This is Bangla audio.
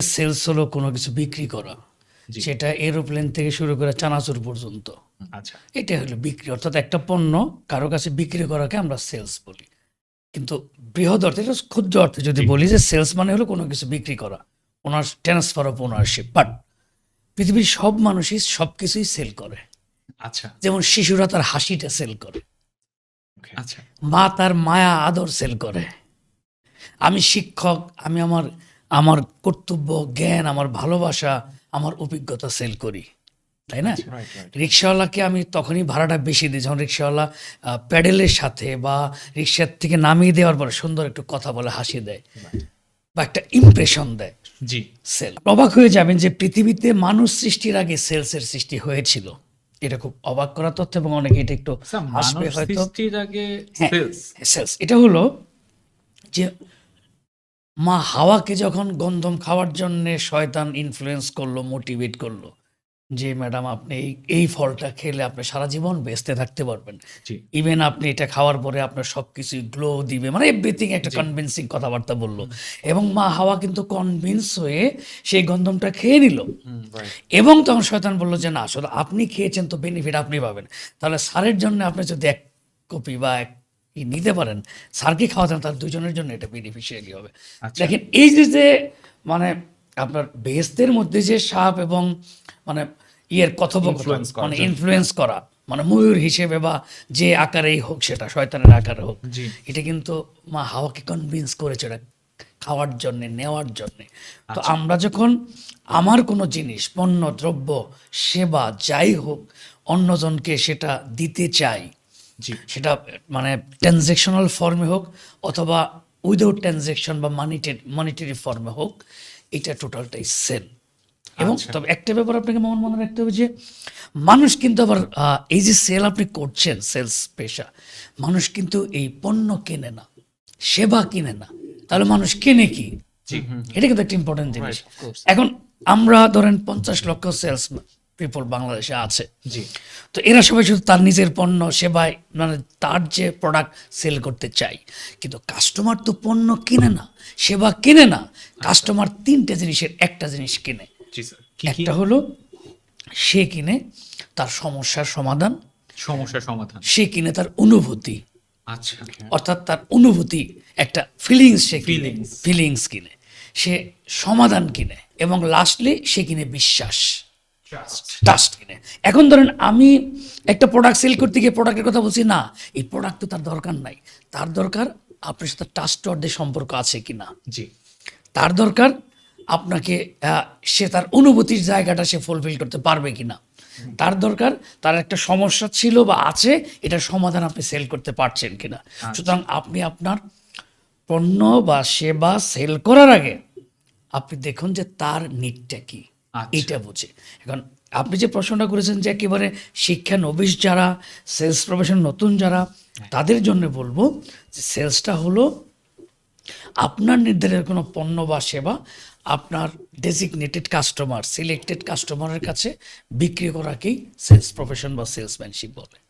সেলস হলো কোনো কিছু বিক্রি করা, জি। সেটা এরোপ্লেন থেকে শুরু করে চানাচুর পর্যন্ত। আচ্ছা। এটা হলো বিক্রি, অর্থাৎ একটা পণ্য কারো কাছে বিক্রি করাকে আমরা সেলস বলি। কিন্তু বৃহৎ অর্থে, এটা ক্ষুদ্র অর্থে যদি জি। বলি যে সেলস মানে হলো কোনো কিছু বিক্রি করা, ওনার ট্রান্সফার অফ ওনারশিপ। বাট পৃথিবীর সব মানুষই সব কিছুই সেল করে। আচ্ছা। যেমন শিশুরা তার হাসিটা সেল করে, আচ্ছা। মা তার মায়া আদর সেল করে, আমি শিক্ষক, আমি আমার আমার কর্তব্য, জ্ঞান, আমার ভালোবাসা, আমার অভিজ্ঞতা সেল করি, তাই না? Right, right. রিক্সাওয়ালাকে আমি তখনই ভাড়াটা বেশি দিই যখন রিক্সাওয়ালা প্যাডেলের সাথে বা রিক্সার থেকে নামিয়ে দেওয়ার পরে সুন্দর একটু কথা বলে হাসি দেয় বা একটা ইমপ্রেশন দেয়। জি। সেল। অবাক হয়ে যাবেন যে পৃথিবীতে মানুষ সৃষ্টির আগে সেলসের সৃষ্টি হয়েছিল। এটা খুব অবাক করা তথ্য এবং অনেকে এটা একটু হাসবে মানুষ হয়তো। সৃষ্টির আগে হ্যাঁ, সেলস। সেলস এটা হলো যে মা হাওয়াকে যখন গন্ধম খাওয়ার জন্য শয়তান ইনফ্লুয়েন্স করলো, মোটিভেট করলো যে ম্যাডাম আপনি এই ফলটা খেলে আপনি সারা জীবন বেঁচে থাকতে পারবেন, জি। ইভেন আপনি এটা খাওয়ার পরে আপনার সব কিছুই গ্লো দিবে, মানে এভরিথিং একটা জি। কনভিন্সিং কথাবার্তা বললো। এবং মা হাওয়া কিন্তু কনভিন্স হয়ে সেই গন্ধমটা খেয়ে নিল। রাইট। এবং তখন শয়তান বলল যে না, আসলে আপনি খেয়েছেন তো বেনিফিট আপনি পাবেন, তাহলে স্যারের জন্য আপনি যদি এক কপি বা এক ই নিতে পারেন, স্যারকে খাওয়াতেন, তার দুজনের জন্য এটা বেনিফিশিয়ালি হবে। আচ্ছা। দেখেন এই যে মানে আপনার বেহেশতের মধ্যে যে সাপ এবং মানে ইয়ের কথোপকথন, Influence করার মানে জন্য। ইনফ্লুয়েন্স করা, মানে ময়ূর হিসেবে বা যে আকারেই হোক, সেটা শয়তানের আকারে হোক, জি। এটা কিন্তু মা হাওয়াকে কনভিন্স করেছে এটা খাওয়ার জন্যে, নেওয়ার জন্যে। তো আচ্ছা। আমরা যখন আমার কোনো জিনিস, পণ্য, দ্রব্য, সেবা যাই হোক অন্যজনকে সেটা দিতে চাই, জি। সেটা মানে ট্রানজ্যাকশনাল ফর্মে হোক অথবা উইদাউট ট্রানজ্যাকশন বা মনিটারি ফর্মে হোক, এটা টোটালটাই সেল। এবং আচ্ছা। তবে একটা ব্যাপার আপনাকে মনে রাখতে হবে যে মানুষ কিন্তু আবার এই যে সেল আপনি করছেন, সেলস পেশা, মানুষ কিন্তু এই পণ্য কেনে না, সেবা কিনে না, তাহলে মানুষ কেনে কি? জি। এটা কিন্তু একটা ইম্পর্টেন্ট জিনিস। Right, of course. এখন আমরা ধরেন 50 লক্ষ সেলস পিপল বাংলাদেশে আছে, জি। তো এরা সবাই শুধু তার নিজের পণ্য সেবায়, মানে তার যে প্রোডাক্ট সেল করতে চাই, কিন্তু কাস্টমার তো পণ্য কিনে না, সেবা কিনে না। কাস্টমার তিনটে জিনিসের একটা জিনিস কিনে। জি স্যার। কি কি? একটা হলো সে কিনে তার সমস্যার সমাধান, সমস্যার সমাধান। সে কিনে তার অনুভূতি, আচ্ছা। অর্থাৎ তার অনুভূতি, একটা ফিলিংস, সে কিনে Feelings. ফিলিংস কিনে, সে সমাধান কিনে, এবং লাস্টলি সে কিনে বিশ্বাস, ট্রাস্ট। ট্রাস্ট কিনে। এখন ধরেন আমি একটা প্রোডাক্ট সেল করতে গিয়ে প্রোডাক্টের কথা বলছি না, এই প্রোডাক্ট তো তার দরকার নাই, তার দরকার আপনার সাথে ট্রাস্টওয়ার্দি সম্পর্ক আছে কিনা, জি। তার দরকার আপনাকে সে তার অনুভূতির জায়গাটা সে ফুলফিল করতে পারবে কিনা, তার দরকার তার একটা সমস্যা ছিল বা আছে, এটার সমাধান আপনি সেল করতে পারছেন কিনা। সুতরাং আপনি আপনার পণ্য বা সেবা সেল করার আগে আপনি দেখুন যে তার নিডটা কি, আচ্ছা। এটা বুঝে। এখন আপনি যে প্রশ্নটা করেছেন যে একেবারে শিক্ষা নবিশ যারা, সেলস প্রফেশন নতুন যারা, তাদের জন্য বলবো যে সেলসটা হলো আপনার নির্ধারিত কোনো পণ্য বা সেবা আপনার ডেজিগনেটেড কাস্টমার, সিলেক্টেড কাস্টমারের কাছে বিক্রি করাকেই সেলস প্রফেশন বা সেলসম্যানশিপ বলে।